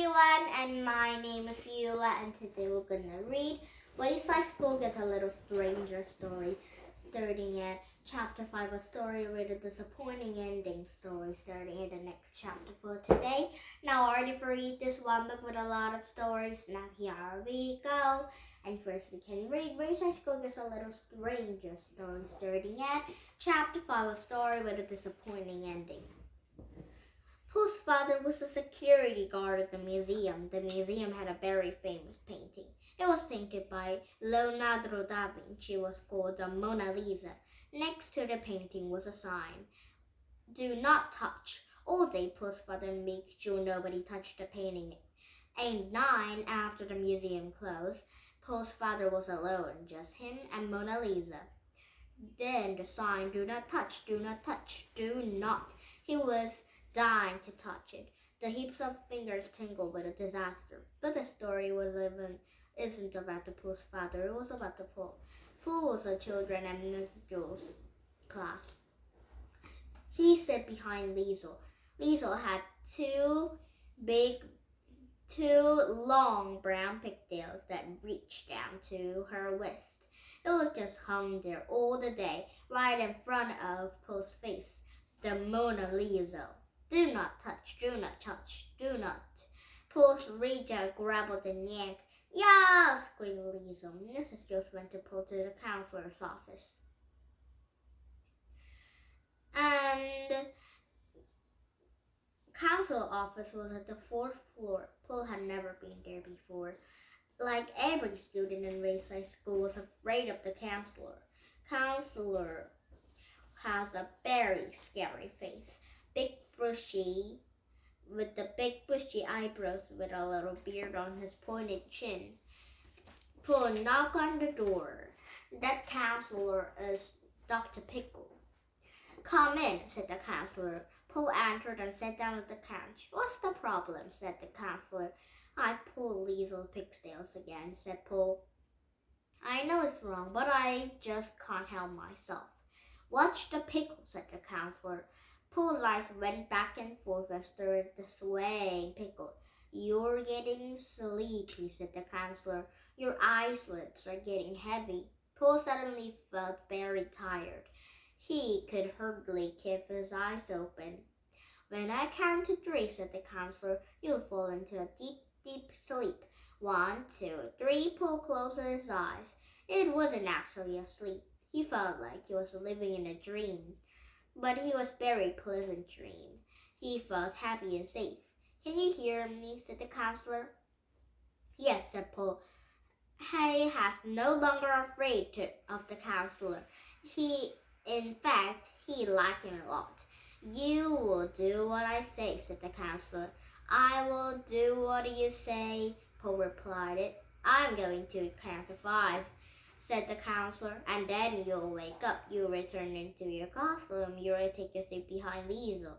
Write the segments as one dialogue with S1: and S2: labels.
S1: everyone, and my name is Eula, and today we're gonna read Wayside School Gets a Little Stranger story, starting at chapter 5, a story with a disappointing ending story, starting in the next chapter for today. Now, ready to read this one book with a lot of stories? Now, here we go. And first, we can read Wayside School Gets a Little Stranger story, starting at chapter 5, a story with a disappointing ending. Paul's father was a security guard at the museum. The museum had a very famous painting. It was painted by Leonardo da Vinci. It was called the Mona Lisa. Next to the painting was a sign, "Do not touch." All day, Paul's father made sure nobody touched the painting. At 9, after the museum closed, Paul's father was alone, just him and Mona Lisa. Then the sign, "Do not touch, do not touch, do not." He was dying to touch it. The heaps of fingers tingled with a disaster. But the story isn't about the Pool's father, it was about the Pool. Pool was a children and Miss Jules' class. He sat behind Liesel. Liesel had two long brown pigtails that reached down to her waist. It was just hung there all the day, right in front of Pool's face, the Mona Lisa. "Do not touch, do not touch, do not." Paul reached out, grabbed and yanked. "Yeah!" screamed Lisa. Mrs. Jules went to Paul to the counselor's office. And counselor's office was at the 4th floor. Paul had never been there before. Like every student in Wayside School was afraid of the counselor. Counselor has a very scary face. Big bushy eyebrows with a little beard on his pointed chin. Paul knocked on the door. "That counselor is Dr. Pickle." "Come in," said the counselor. Paul entered and sat down at the couch. "What's the problem?" said the counselor. "I pulled Liesel's pigtails again," said Paul. "I know it's wrong, but I just can't help myself." "Watch the pickle," said the counselor. Paul's eyes went back and forth and stirred the swaying pickle. "You're getting sleepy," said the counselor. "Your eyelids are getting heavy." Paul suddenly felt very tired. He could hardly keep his eyes open. "When I count to 3, said the counselor, "you'll fall into a deep, deep sleep. 1, 2, 3, Paul closed his eyes. It wasn't actually a sleep. He felt like he was living in a dream. But he was a very pleasant dream. He felt happy and safe. "Can you hear me?" said the counselor. "Yes," said Paul. He was no longer afraid of the counselor. In fact, he liked him a lot. "You will do what I say," said the counselor. "I will do what you say," Paul replied. "I'm going to count to 5. said the counselor, "and then you'll wake up. You'll return into your classroom. You'll take your seat behind Liesel.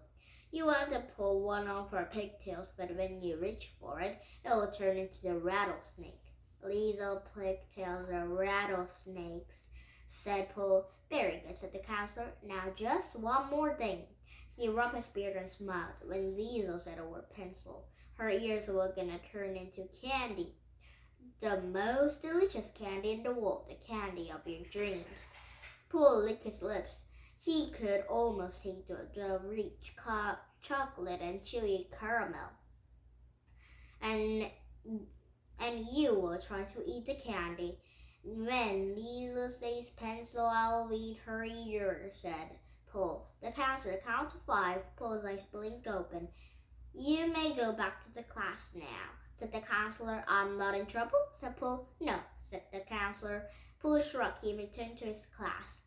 S1: You want to pull one of her pigtails, but when you reach for it, it will turn into a rattlesnake." "Liesel pigtails are rattlesnakes," said Paul. "Very good," said the counselor. "Now just one more thing." He rubbed his beard and smiled. "When Liesel said the word pencil, her ears were gonna turn into candy. The most delicious candy in the world, the candy of your dreams." Paul licked his lips. He could almost taste the rich chocolate and chewy caramel. And you will try to eat the candy. "When Lisa says pencil, I'll eat her ears," said Paul. The counselor counted to 5. Paul's eyes blinked open. "You may go back to the class now," said the counselor. "I'm not in trouble?" said Paul. "No," said the counselor. Paul shrugged. He returned to his class.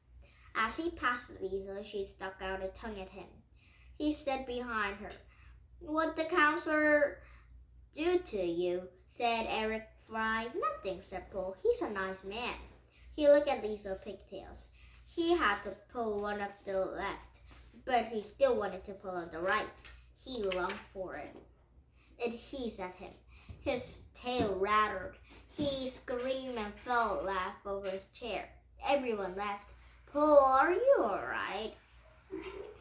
S1: As he passed Lisa, she stuck out a tongue at him. He stood behind her. "What'd the counselor do to you?" said Eric Fry. "Nothing," said Paul. "He's a nice man." He looked at Lisa's pigtails. He had to pull one of the left, but he still wanted to pull on the right. He longed for it. It hissed at him. His tail rattled. He screamed and fell laughed over his chair. Everyone laughed. "Paul, are you all right?"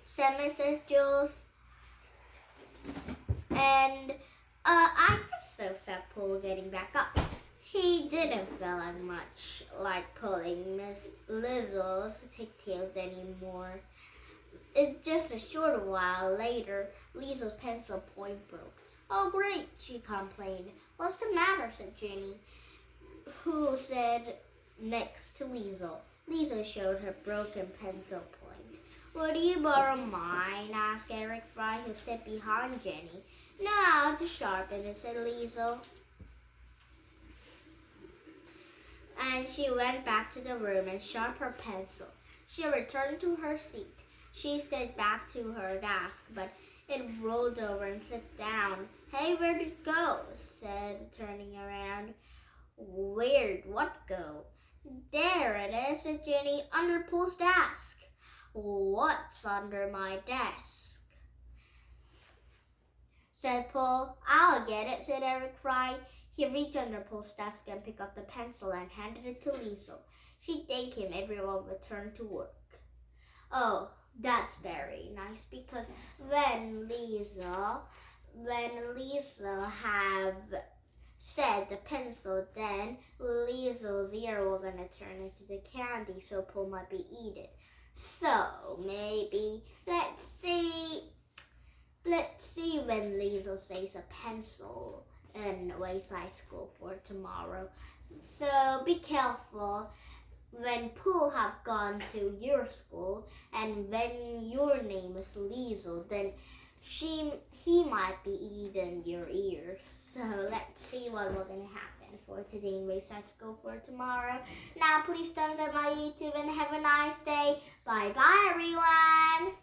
S1: said Mrs. Jules. And I coming back up. He didn't feel like much like pulling Miss Lizzle's pigtails anymore. It's just a short while later, Lizzle's pencil point broke. "Oh, great," she complained. "What's the matter?" said Jenny, who sat next to Lizzle. Lizzle showed her broken pencil point. "Would you borrow mine?" asked Eric Fry, who sat behind Jenny. "No, I'll just sharpen it," said Lizzle. And she went back to the room and sharpened her pencil. She returned to her seat. She slid back to her desk, but it rolled over and sat down. "Hey, where'd it go?" said, turning around. "Where'd what go?" "There it is," said Jenny, "under Paul's desk." "What's under my desk?" said Paul. "I'll get it," said Eric Fry. He reached under Paul's desk and picked up the pencil and handed it to Lizzle. She thanked him. Everyone returned to work. "Oh, that's very nice," because when Lizzle have said the pencil, then Lizzle's ear was gonna turn into the candy, so Paul might be eat it. So maybe let's see when Lizzle says a pencil in Wayside School for tomorrow. So be careful when Pooh have gone to your school, and when your name is Lizzle, then he might be eating your ears. So let's see what we're gonna happen for today in Wayside School for tomorrow. Now please thumbs up my YouTube and have a nice day. Bye bye everyone.